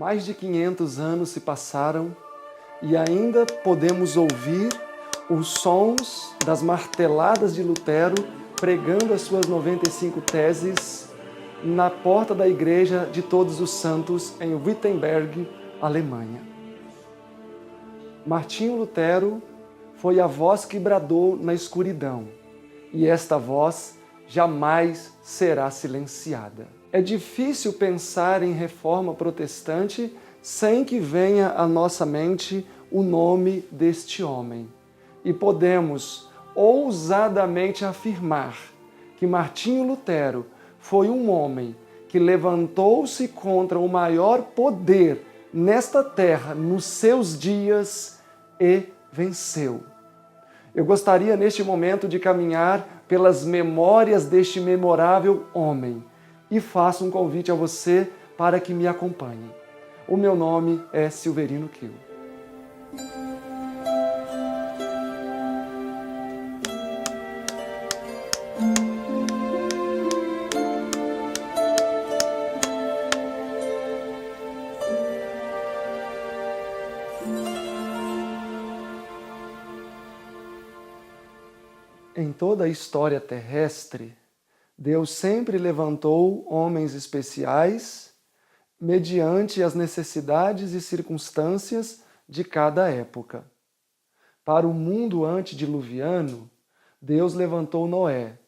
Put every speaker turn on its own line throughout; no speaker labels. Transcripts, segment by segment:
Mais de 500 anos se passaram e ainda podemos ouvir os sons das marteladas de Lutero pregando as suas 95 teses na porta da Igreja de Todos os Santos em Wittenberg, Alemanha. Martinho Lutero foi a voz que bradou na escuridão, e esta voz jamais será silenciada. É difícil pensar em reforma protestante sem que venha à nossa mente o nome deste homem. E podemos ousadamente afirmar que Martinho Lutero foi um homem que levantou-se contra o maior poder nesta terra nos seus dias e venceu. Eu gostaria neste momento de caminhar pelas memórias deste memorável homem e faço um convite a você para que me acompanhe. O meu nome é Silverino Kiel. Em toda a história terrestre, Deus sempre levantou homens especiais mediante as necessidades e circunstâncias de cada época. Para o mundo antediluviano, Deus levantou Noé.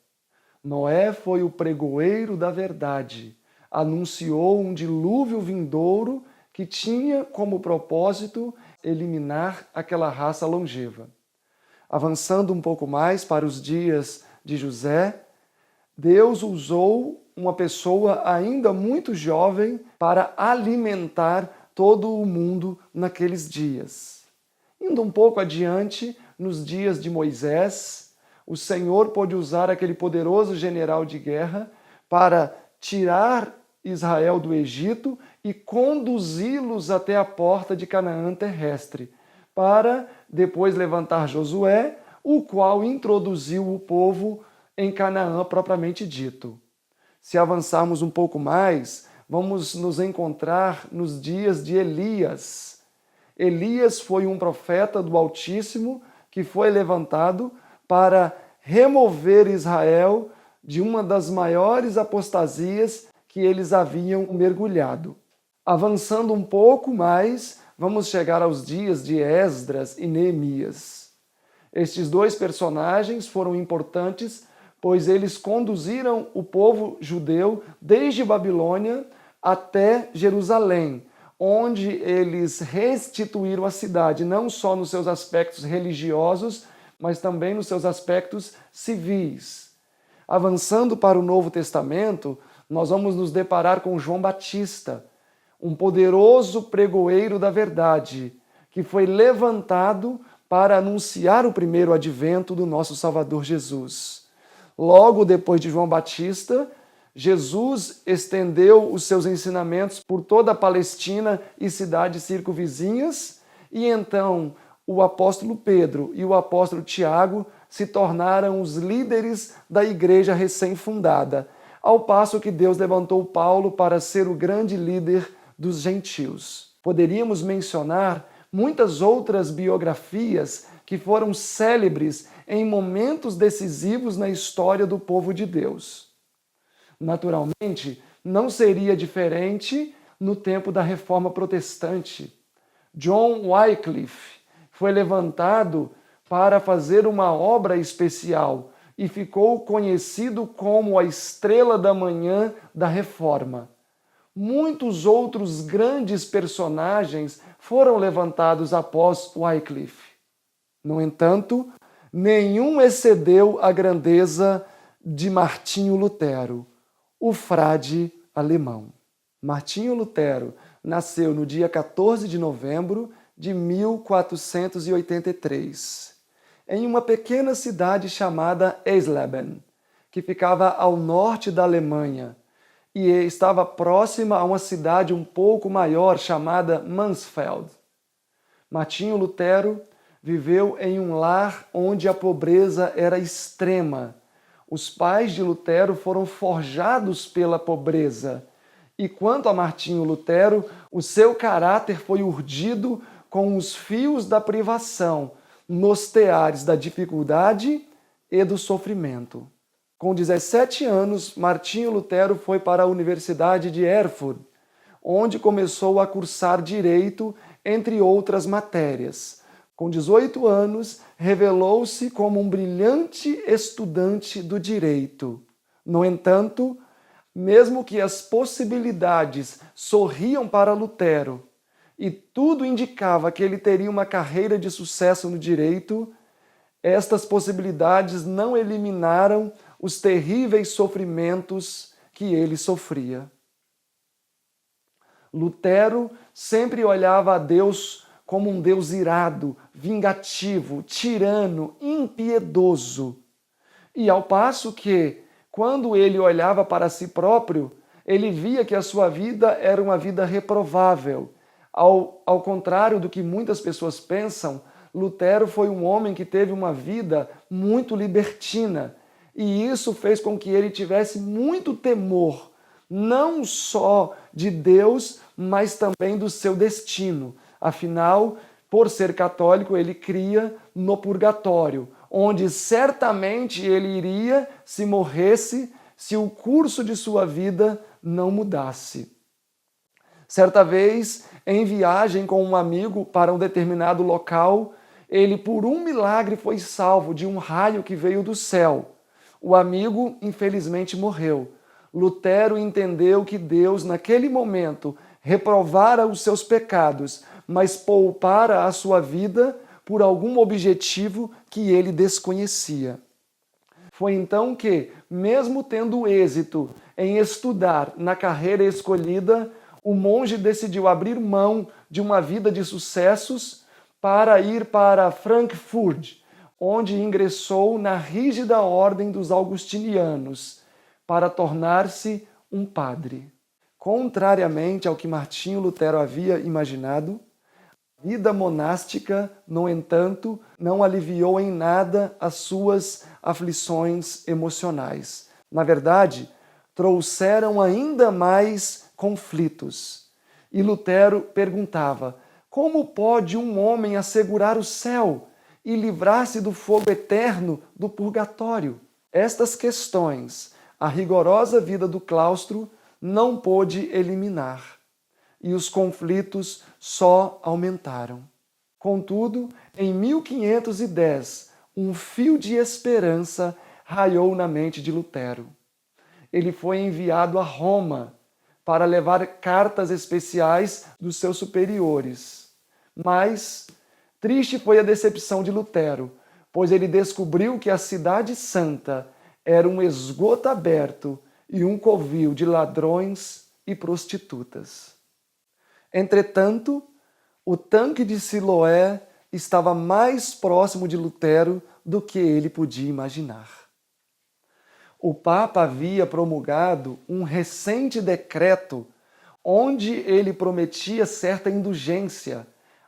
Noé foi o pregoeiro da verdade, anunciou um dilúvio vindouro que tinha como propósito eliminar aquela raça longeva. Avançando um pouco mais para os dias de José, Deus usou uma pessoa ainda muito jovem para alimentar todo o mundo naqueles dias. Indo um pouco adiante, nos dias de Moisés, o Senhor pôde usar aquele poderoso general de guerra para tirar Israel do Egito e conduzi-los até a porta de Canaã terrestre, para depois levantar Josué, o qual introduziu o povo em Canaã propriamente dito. Se avançarmos um pouco mais, vamos nos encontrar nos dias de Elias. Elias foi um profeta do Altíssimo que foi levantado para remover Israel de uma das maiores apostasias que eles haviam mergulhado. Avançando um pouco mais, vamos chegar aos dias de Esdras e Neemias. Estes dois personagens foram importantes, pois eles conduziram o povo judeu desde Babilônia até Jerusalém, onde eles restituíram a cidade, não só nos seus aspectos religiosos, mas também nos seus aspectos civis. Avançando para o Novo Testamento, nós vamos nos deparar com João Batista, um poderoso pregoeiro da verdade, que foi levantado para anunciar o primeiro advento do nosso Salvador Jesus. Logo depois de João Batista, Jesus estendeu os seus ensinamentos por toda a Palestina e cidades circunvizinhas, e então o apóstolo Pedro e o apóstolo Tiago se tornaram os líderes da igreja recém-fundada, ao passo que Deus levantou Paulo para ser o grande líder dos gentios. Poderíamos mencionar muitas outras biografias que foram célebres em momentos decisivos na história do povo de Deus. Naturalmente, não seria diferente no tempo da Reforma Protestante. John Wycliffe foi levantado para fazer uma obra especial e ficou conhecido como a estrela da manhã da Reforma. Muitos outros grandes personagens foram levantados após Wycliffe. No entanto, nenhum excedeu a grandeza de Martinho Lutero, o frade alemão. Martinho Lutero nasceu no dia 14 de novembro de 1483, em uma pequena cidade chamada Eisleben, que ficava ao norte da Alemanha, e estava próxima a uma cidade um pouco maior chamada Mansfeld. Martinho Lutero viveu em um lar onde a pobreza era extrema. Os pais de Lutero foram forjados pela pobreza E quanto a Martinho Lutero, o seu caráter foi urdido com os fios da privação, nos teares da dificuldade e do sofrimento. Com 17 anos, Martinho Lutero foi para a Universidade de Erfurt, onde começou a cursar direito, entre outras matérias. Com 18 anos, revelou-se como um brilhante estudante do direito. No entanto, mesmo que as possibilidades sorriam para Lutero e tudo indicava que ele teria uma carreira de sucesso no direito, estas possibilidades não eliminaram os terríveis sofrimentos que ele sofria. Lutero sempre olhava a Deus como um Deus irado, vingativo, tirano, impiedoso. E ao passo que, quando ele olhava para si próprio, ele via que a sua vida era uma vida reprovável. Ao contrário do que muitas pessoas pensam, Lutero foi um homem que teve uma vida muito libertina. E isso fez com que ele tivesse muito temor, não só de Deus, mas também do seu destino. Afinal, por ser católico, ele cria no purgatório, onde certamente ele iria se morresse se o curso de sua vida não mudasse. Certa vez, em viagem com um amigo para um determinado local, ele por um milagre foi salvo de um raio que veio do céu. O amigo, infelizmente, morreu. Lutero entendeu que Deus, naquele momento, reprovara os seus pecados, mas poupara a sua vida por algum objetivo que ele desconhecia. Foi então que, mesmo tendo êxito em estudar na carreira escolhida, o monge decidiu abrir mão de uma vida de sucessos para ir para Frankfurt, onde ingressou na rígida ordem dos augustinianos, para tornar-se um padre. Contrariamente ao que Martinho Lutero havia imaginado, a vida monástica, no entanto, não aliviou em nada as suas aflições emocionais. Na verdade, trouxeram ainda mais conflitos. E Lutero perguntava: como pode um homem assegurar o céu e livrar-se do fogo eterno do purgatório? Estas questões, a rigorosa vida do claustro não pôde eliminar, e os conflitos só aumentaram. Contudo, em 1510, um fio de esperança raiou na mente de Lutero. Ele foi enviado a Roma para levar cartas especiais dos seus superiores. Mas triste foi a decepção de Lutero, pois ele descobriu que a cidade santa era um esgoto aberto e um covil de ladrões e prostitutas. Entretanto, o tanque de Siloé estava mais próximo de Lutero do que ele podia imaginar. O Papa havia promulgado um recente decreto onde ele prometia certa indulgência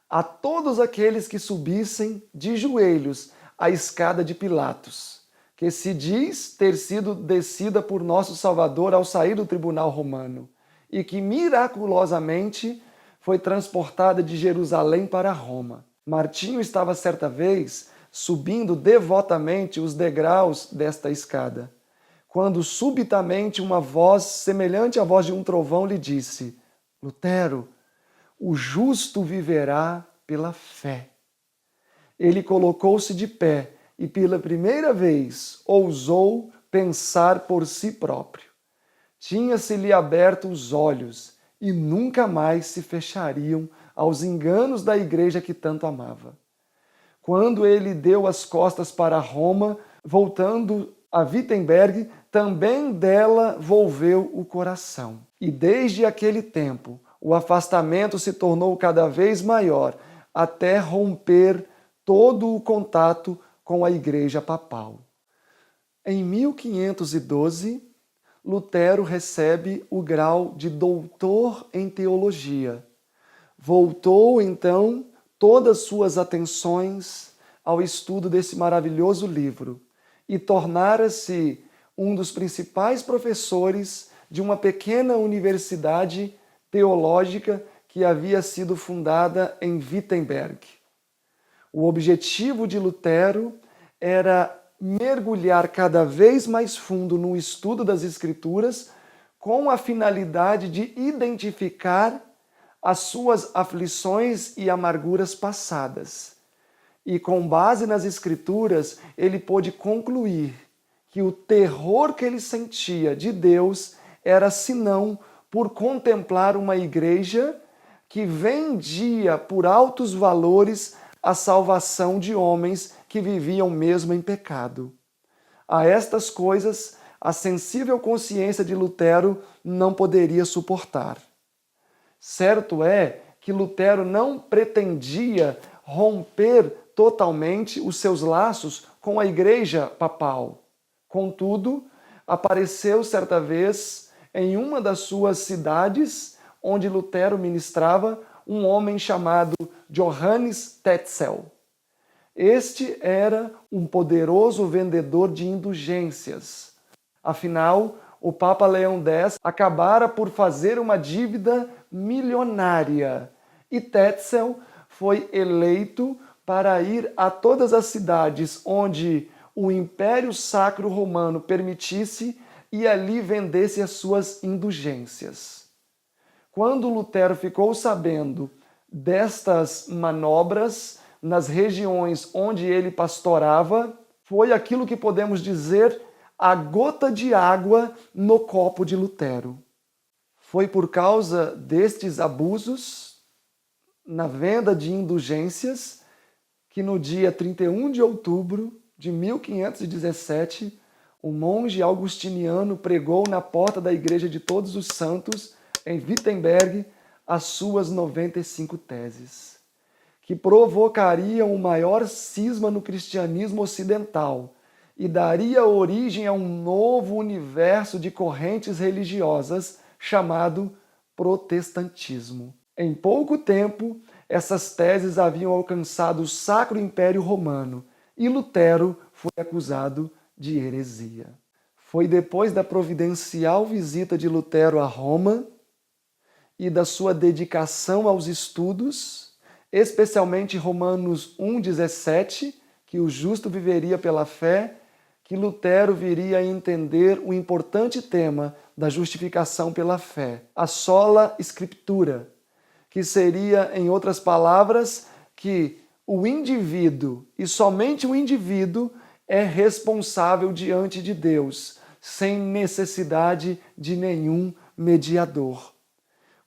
a todos aqueles que subissem de joelhos a escada de Pilatos, que se diz ter sido descida por nosso Salvador ao sair do tribunal romano e que miraculosamente foi transportada de Jerusalém para Roma. Martinho estava certa vez subindo devotamente os degraus desta escada, quando subitamente uma voz semelhante à voz de um trovão lhe disse: Lutero, o justo viverá pela fé. Ele colocou-se de pé e pela primeira vez ousou pensar por si próprio. Tinha-se-lhe aberto os olhos e nunca mais se fechariam aos enganos da igreja que tanto amava. Quando ele deu as costas para Roma, voltando a Wittenberg, também dela volveu o coração. E desde aquele tempo, o afastamento se tornou cada vez maior, até romper todo o contato com a Igreja Papal. Em 1512, Lutero recebe o grau de doutor em teologia. Voltou, então, todas suas atenções ao estudo desse maravilhoso livro e tornara-se um dos principais professores de uma pequena universidade teológica que havia sido fundada em Wittenberg. O objetivo de Lutero era mergulhar cada vez mais fundo no estudo das Escrituras com a finalidade de identificar as suas aflições e amarguras passadas. E com base nas Escrituras, ele pôde concluir que o terror que ele sentia de Deus era senão por contemplar uma igreja que vendia por altos valores a salvação de homens que viviam mesmo em pecado. A estas coisas, a sensível consciência de Lutero não poderia suportar. Certo é que Lutero não pretendia romper totalmente os seus laços com a Igreja Papal. Contudo, apareceu certa vez em uma das suas cidades, onde Lutero ministrava, um homem chamado Johannes Tetzel. Este era um poderoso vendedor de indulgências. Afinal, o Papa Leão X acabara por fazer uma dívida milionária e Tetzel foi eleito para ir a todas as cidades onde o Império Sacro Romano permitisse e ali vendesse as suas indulgências. Quando Lutero ficou sabendo destas manobras nas regiões onde ele pastorava, foi aquilo que podemos dizer a gota de água no copo de Lutero. Foi por causa destes abusos na venda de indulgências que no dia 31 de outubro de 1517, o monge augustiniano pregou na porta da Igreja de Todos os Santos, em Wittenberg, as suas 95 teses, que provocariam o maior cisma no cristianismo ocidental e daria origem a um novo universo de correntes religiosas chamado protestantismo. Em pouco tempo, essas teses haviam alcançado o Sacro Império Romano e Lutero foi acusado de heresia. Foi depois da providencial visita de Lutero a Roma e da sua dedicação aos estudos, especialmente Romanos 1,17, que o justo viveria pela fé, que Lutero viria a entender o importante tema da justificação pela fé, a sola scriptura, que seria, em outras palavras, que o indivíduo, e somente o indivíduo, é responsável diante de Deus, sem necessidade de nenhum mediador.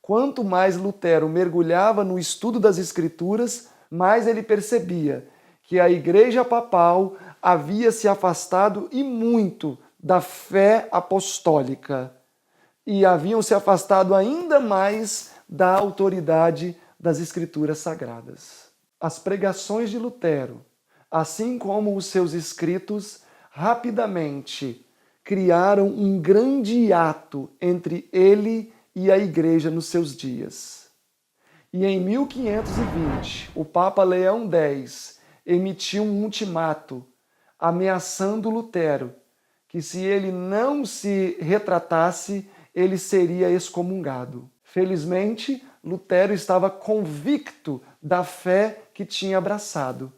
Quanto mais Lutero mergulhava no estudo das Escrituras, mais ele percebia que a Igreja Papal havia se afastado e muito da fé apostólica e haviam se afastado ainda mais da autoridade das Escrituras Sagradas. As pregações de Lutero, assim como os seus escritos, rapidamente criaram um grande hiato entre ele e a Igreja nos seus dias. E em 1520, o Papa Leão X emitiu um ultimato ameaçando Lutero que se ele não se retratasse, ele seria excomungado. Felizmente, Lutero estava convicto da fé que tinha abraçado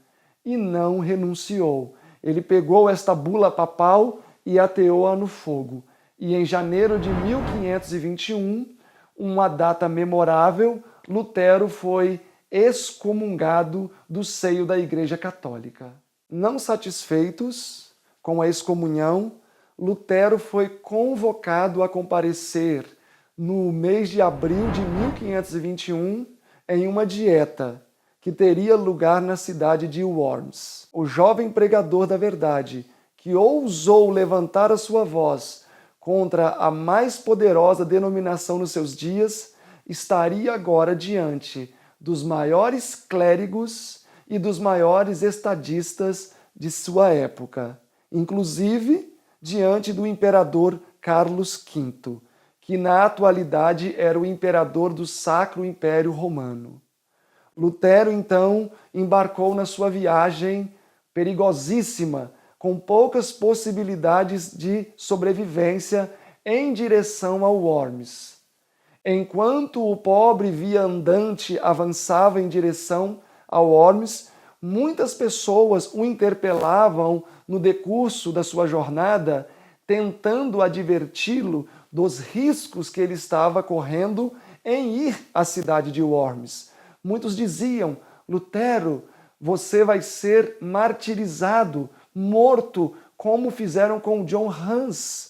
e não renunciou. Ele pegou esta bula papal e ateou-a no fogo. E em janeiro de 1521, uma data memorável, Lutero foi excomungado do seio da Igreja Católica. Não satisfeitos com a excomunhão, Lutero foi convocado a comparecer no mês de abril de 1521 em uma dieta que teria lugar na cidade de Worms. O jovem pregador da verdade, que ousou levantar a sua voz contra a mais poderosa denominação nos seus dias, estaria agora diante dos maiores clérigos e dos maiores estadistas de sua época, inclusive diante do imperador Carlos V, que na atualidade era o imperador do Sacro Império Romano. Lutero, então, embarcou na sua viagem perigosíssima, com poucas possibilidades de sobrevivência em direção ao Worms. Enquanto o pobre viandante avançava em direção ao Worms, muitas pessoas o interpelavam no decurso da sua jornada, tentando adverti-lo dos riscos que ele estava correndo em ir à cidade de Worms. Muitos diziam: Lutero, você vai ser martirizado, morto, como fizeram com John Hus.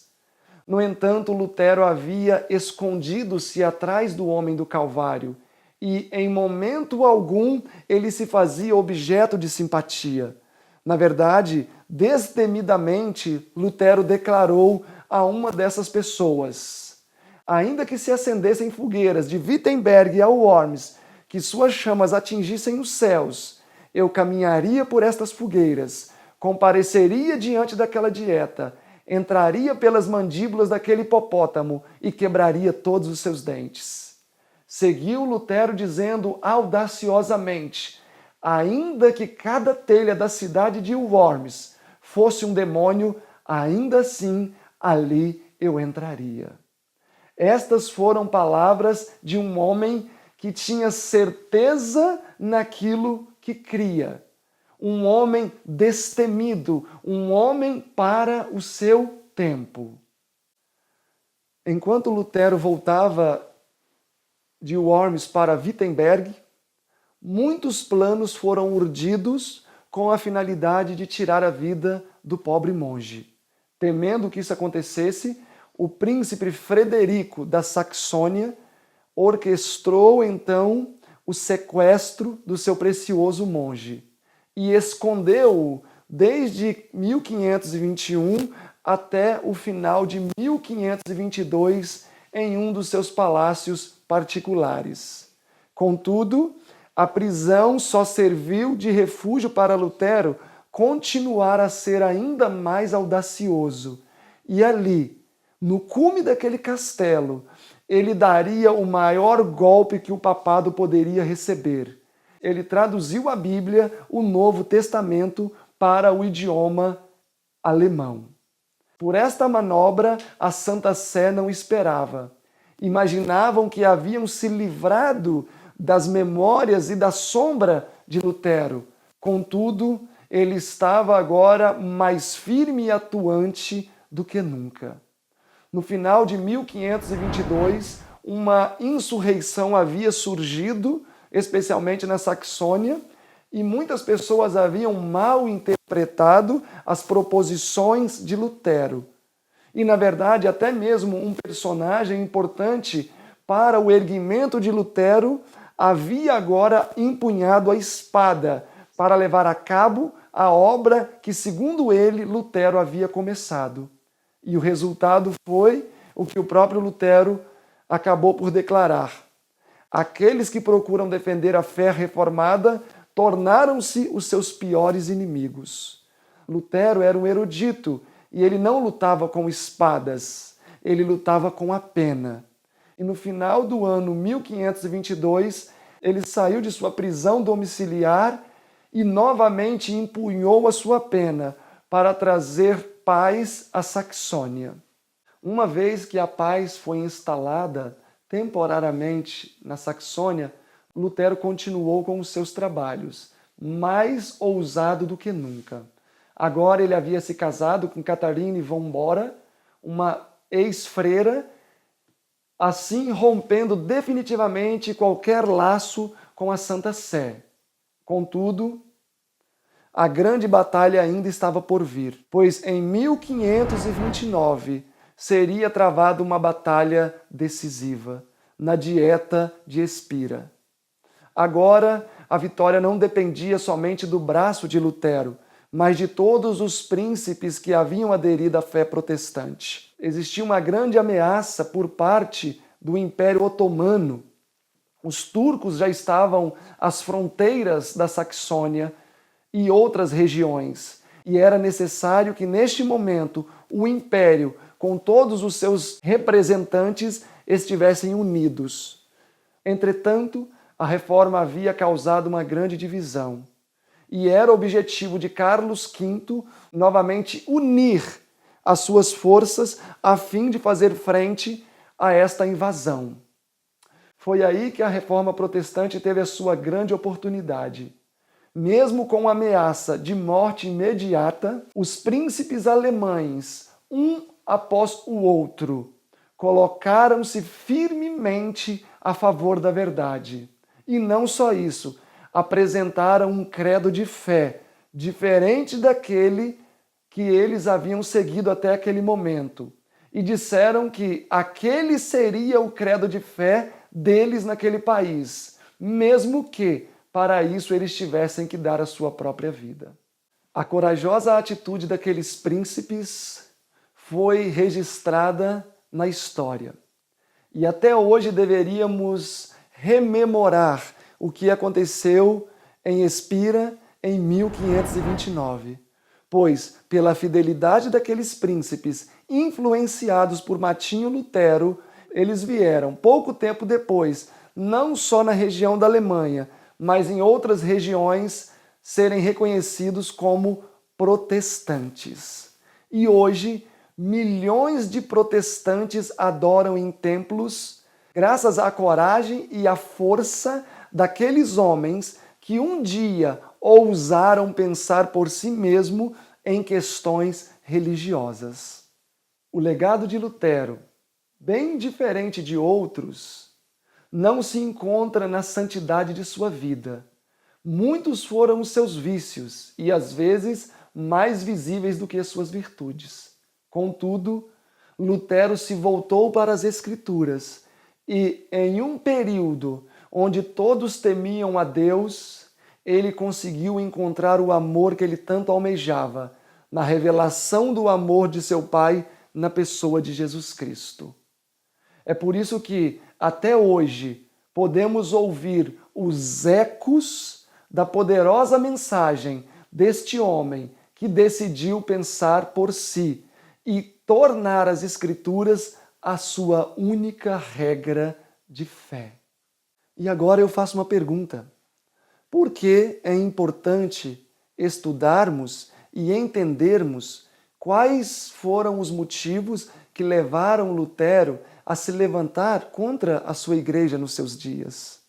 No entanto, Lutero havia escondido-se atrás do homem do Calvário e, em momento algum, ele se fazia objeto de simpatia. Na verdade, destemidamente, Lutero declarou a uma dessas pessoas: ainda que se acendessem fogueiras de Wittenberg ao Worms, que suas chamas atingissem os céus, eu caminharia por estas fogueiras, compareceria diante daquela dieta, entraria pelas mandíbulas daquele hipopótamo e quebraria todos os seus dentes. Seguiu Lutero dizendo audaciosamente: ainda que cada telha da cidade de Worms fosse um demônio, ainda assim ali eu entraria. Estas foram palavras de um homem que tinha certeza naquilo que cria. Um homem destemido, um homem para o seu tempo. Enquanto Lutero voltava de Worms para Wittenberg, muitos planos foram urdidos com a finalidade de tirar a vida do pobre monge. Temendo que isso acontecesse, o príncipe Frederico da Saxônia orquestrou então o sequestro do seu precioso monge e escondeu-o desde 1521 até o final de 1522 em um dos seus palácios particulares. Contudo, a prisão só serviu de refúgio para Lutero continuar a ser ainda mais audacioso. E ali, no cume daquele castelo, ele daria o maior golpe que o papado poderia receber. Ele traduziu a Bíblia, o Novo Testamento, para o idioma alemão. Por esta manobra, a Santa Sé não esperava. Imaginavam que haviam se livrado das memórias e da sombra de Lutero. Contudo, ele estava agora mais firme e atuante do que nunca. No final de 1522, uma insurreição havia surgido, especialmente na Saxônia, e muitas pessoas haviam mal interpretado as proposições de Lutero. E, na verdade, até mesmo um personagem importante para o erguimento de Lutero havia agora empunhado a espada para levar a cabo a obra que, segundo ele, Lutero havia começado. E o resultado foi o que o próprio Lutero acabou por declarar: aqueles que procuram defender a fé reformada tornaram-se os seus piores inimigos. Lutero era um erudito e ele não lutava com espadas, ele lutava com a pena. E no final do ano 1522, ele saiu de sua prisão domiciliar e novamente empunhou a sua pena para trazer paz à Saxônia. Uma vez que a paz foi instalada temporariamente na Saxônia, Lutero continuou com os seus trabalhos, mais ousado do que nunca. Agora ele havia se casado com Catharine von Bora, uma ex-freira, assim rompendo definitivamente qualquer laço com a Santa Sé. Contudo, a grande batalha ainda estava por vir, pois em 1529 seria travada uma batalha decisiva na Dieta de Espira. Agora, a vitória não dependia somente do braço de Lutero, mas de todos os príncipes que haviam aderido à fé protestante. Existia uma grande ameaça por parte do Império Otomano. Os turcos já estavam às fronteiras da Saxônia e outras regiões, e era necessário que neste momento o Império, com todos os seus representantes, estivessem unidos. Entretanto, a reforma havia causado uma grande divisão, e era o objetivo de Carlos V novamente unir as suas forças a fim de fazer frente a esta invasão. Foi aí que a Reforma Protestante teve a sua grande oportunidade. Mesmo com a ameaça de morte imediata, os príncipes alemães, um após o outro, colocaram-se firmemente a favor da verdade. E não só isso, apresentaram um credo de fé diferente daquele que eles haviam seguido até aquele momento. E disseram que aquele seria o credo de fé deles naquele país, mesmo que para isso eles tivessem que dar a sua própria vida. A corajosa atitude daqueles príncipes foi registrada na história. E até hoje deveríamos rememorar o que aconteceu em Espira em 1529, pois, pela fidelidade daqueles príncipes, influenciados por Martinho Lutero, eles vieram, pouco tempo depois, não só na região da Alemanha, mas em outras regiões, serem reconhecidos como protestantes. E hoje, milhões de protestantes adoram em templos, graças à coragem e à força daqueles homens que um dia ousaram pensar por si mesmo em questões religiosas. O legado de Lutero, bem diferente de outros, não se encontra na santidade de sua vida. Muitos foram os seus vícios e, às vezes, mais visíveis do que as suas virtudes. Contudo, Lutero se voltou para as Escrituras e, em um período onde todos temiam a Deus, ele conseguiu encontrar o amor que ele tanto almejava, na revelação do amor de seu Pai na pessoa de Jesus Cristo. É por isso que, até hoje, podemos ouvir os ecos da poderosa mensagem deste homem que decidiu pensar por si e tornar as Escrituras a sua única regra de fé. E agora eu faço uma pergunta. Por que é importante estudarmos e entendermos quais foram os motivos que levaram Lutero a se levantar contra a sua igreja nos seus dias?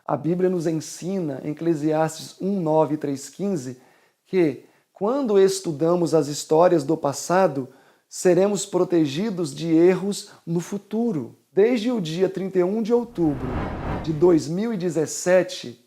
A Bíblia nos ensina, em Eclesiastes 1:9 e 3:15, que quando estudamos as histórias do passado, seremos protegidos de erros no futuro. Desde o dia 31 de outubro de 2017,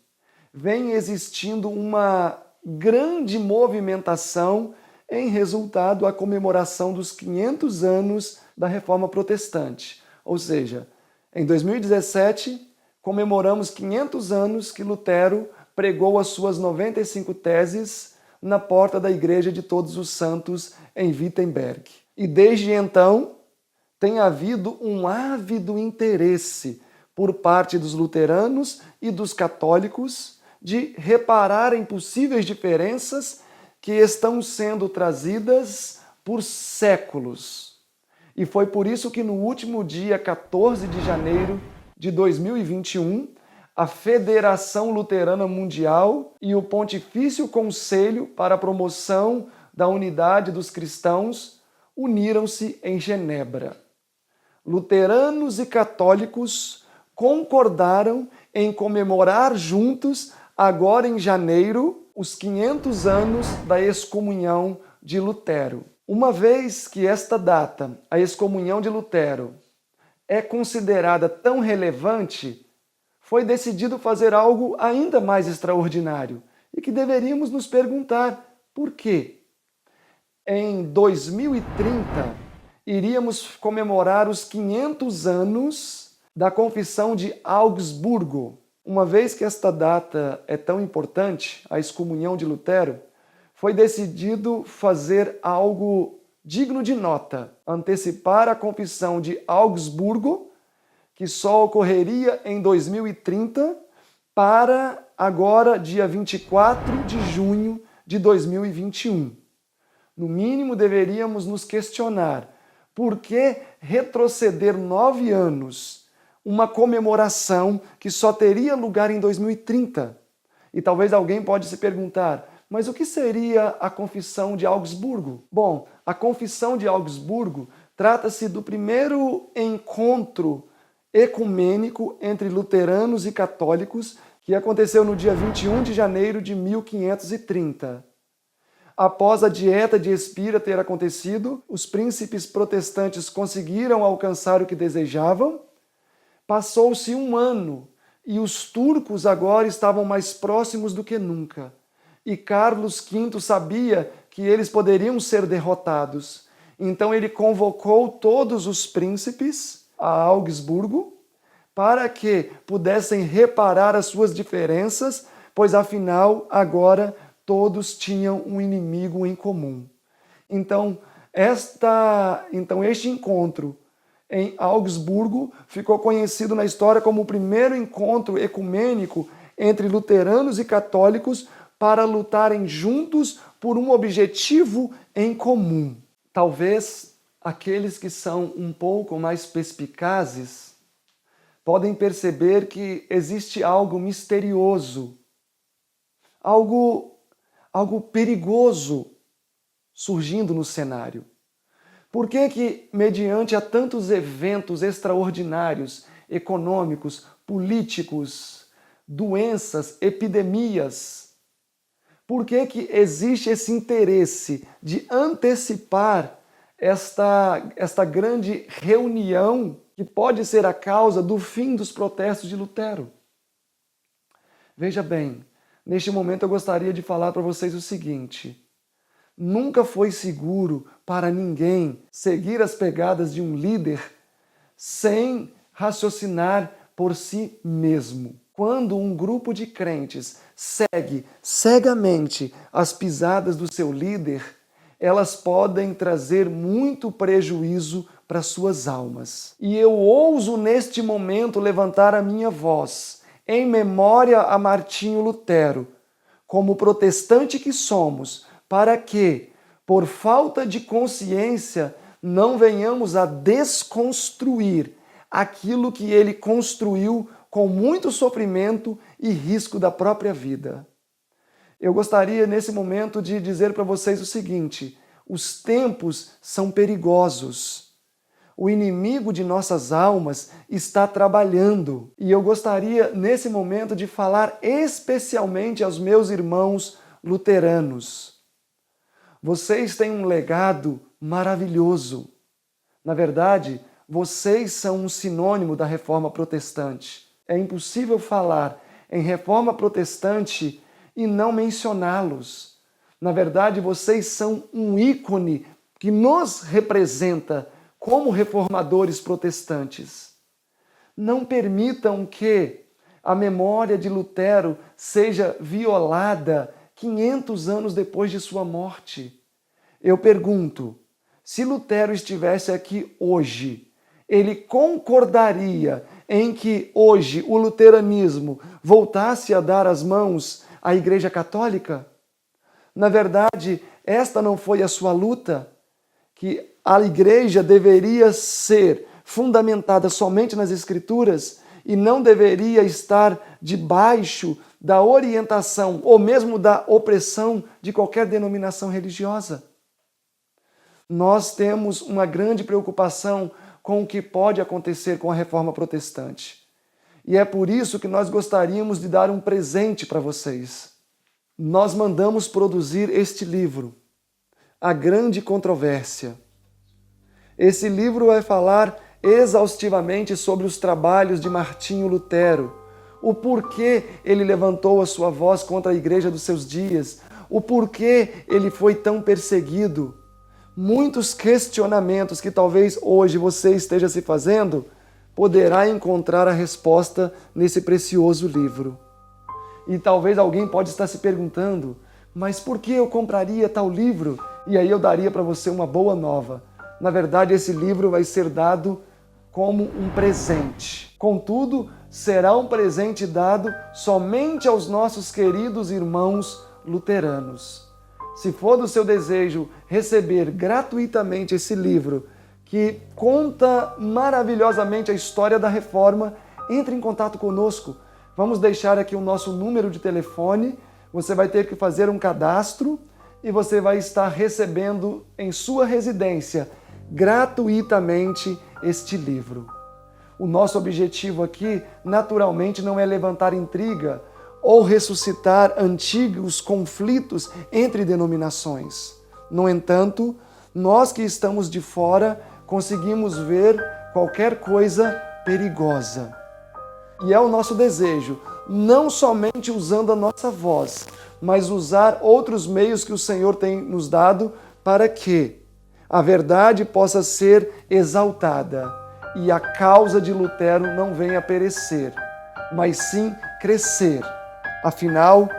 vem existindo uma grande movimentação em resultado à comemoração dos 500 anos da Reforma Protestante. Ou seja, em 2017, comemoramos 500 anos que Lutero pregou as suas 95 teses na porta da Igreja de Todos os Santos em Wittenberg. E desde então, tem havido um ávido interesse por parte dos luteranos e dos católicos de reparar em possíveis diferenças que estão sendo trazidas por séculos. E foi por isso que no último dia 14 de janeiro de 2021, a Federação Luterana Mundial e o Pontifício Conselho para a Promoção da Unidade dos Cristãos uniram-se em Genebra. Luteranos e católicos concordaram em comemorar juntos, agora em janeiro, os 500 anos da excomunhão de Lutero. Uma vez que esta data, a excomunhão de Lutero, é considerada tão relevante, foi decidido fazer algo ainda mais extraordinário e que deveríamos nos perguntar por quê. Em 2030, iríamos comemorar os 500 anos da Confissão de Augsburgo. Uma vez que esta data é tão importante, a excomunhão de Lutero, foi decidido fazer algo digno de nota, antecipar a Confissão de Augsburgo, que só ocorreria em 2030, para agora, dia 24 de junho de 2021. No mínimo, deveríamos nos questionar por que retroceder 9 anos, uma comemoração que só teria lugar em 2030. E talvez alguém pode se perguntar, Mas o que seria a Confissão de Augsburgo? Bom, a Confissão de Augsburgo trata-se do primeiro encontro ecumênico entre luteranos e católicos que aconteceu no dia 21 de janeiro de 1530. Após a Dieta de Espira ter acontecido, os príncipes protestantes conseguiram alcançar o que desejavam. Passou-se um ano e os turcos agora estavam mais próximos do que nunca. E Carlos V sabia que eles poderiam ser derrotados. Então ele convocou todos os príncipes a Augsburgo para que pudessem reparar as suas diferenças, pois afinal agora todos tinham um inimigo em comum. Então este encontro em Augsburgo ficou conhecido na história como o primeiro encontro ecumênico entre luteranos e católicos para lutarem juntos por um objetivo em comum. Talvez aqueles que são um pouco mais perspicazes podem perceber que existe algo misterioso, algo perigoso surgindo no cenário. Por que, mediante a tantos eventos extraordinários, econômicos, políticos, doenças, epidemias, por que existe esse interesse de antecipar esta grande reunião que pode ser a causa do fim dos protestos de Lutero? Veja bem, neste momento eu gostaria de falar para vocês o seguinte: nunca foi seguro para ninguém seguir as pegadas de um líder sem raciocinar por si mesmo. Quando um grupo de crentes segue cegamente as pisadas do seu líder, elas podem trazer muito prejuízo para suas almas. E eu ouso neste momento levantar a minha voz em memória a Martinho Lutero, como protestante que somos, para que, por falta de consciência, não venhamos a desconstruir aquilo que ele construiu com muito sofrimento e risco da própria vida. Eu gostaria, nesse momento, de dizer para vocês o seguinte: os tempos são perigosos. O inimigo de nossas almas está trabalhando. E eu gostaria, nesse momento, de falar especialmente aos meus irmãos luteranos. Vocês têm um legado maravilhoso. Na verdade, vocês são um sinônimo da Reforma Protestante. É impossível falar em Reforma Protestante e não mencioná-los. Na verdade, vocês são um ícone que nos representa como reformadores protestantes. Não permitam que a memória de Lutero seja violada 500 anos depois de sua morte. Eu pergunto, se Lutero estivesse aqui hoje, ele concordaria em que hoje o luteranismo voltasse a dar as mãos à Igreja Católica? Na verdade, esta não foi a sua luta, que a Igreja deveria ser fundamentada somente nas Escrituras e não deveria estar debaixo da orientação ou mesmo da opressão de qualquer denominação religiosa. Nós temos uma grande preocupação com o que pode acontecer com a Reforma Protestante. E é por isso que nós gostaríamos de dar um presente para vocês. Nós mandamos produzir este livro, A Grande Controvérsia. Esse livro vai falar exaustivamente sobre os trabalhos de Martinho Lutero, o porquê ele levantou a sua voz contra a igreja dos seus dias, o porquê ele foi tão perseguido. Muitos questionamentos que talvez hoje você esteja se fazendo, poderá encontrar a resposta nesse precioso livro. E talvez alguém pode estar se perguntando, mas por que eu compraria tal livro? E aí eu daria para você uma boa nova. Na verdade, esse livro vai ser dado como um presente. Contudo, será um presente dado somente aos nossos queridos irmãos luteranos. Se for do seu desejo receber gratuitamente esse livro, que conta maravilhosamente a história da Reforma, entre em contato conosco. Vamos deixar aqui o nosso número de telefone Você vai ter que fazer um cadastro e você vai estar recebendo em sua residência gratuitamente este livro. O nosso objetivo aqui, naturalmente, não é levantar intriga ou ressuscitar antigos conflitos entre denominações. No entanto, nós que estamos de fora conseguimos ver qualquer coisa perigosa. E é o nosso desejo, não somente usando a nossa voz, mas usar outros meios que o Senhor tem nos dado para que a verdade possa ser exaltada e a causa de Lutero não venha perecer, mas sim crescer. Afinal,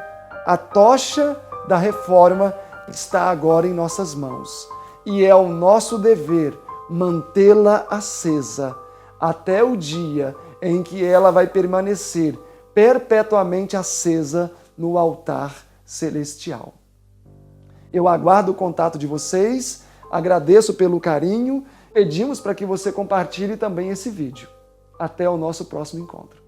a tocha da reforma está agora em nossas mãos e é o nosso dever mantê-la acesa até o dia em que ela vai permanecer perpetuamente acesa no altar celestial. Eu aguardo o contato de vocês, agradeço pelo carinho, pedimos para que você compartilhe também esse vídeo. Até o nosso próximo encontro.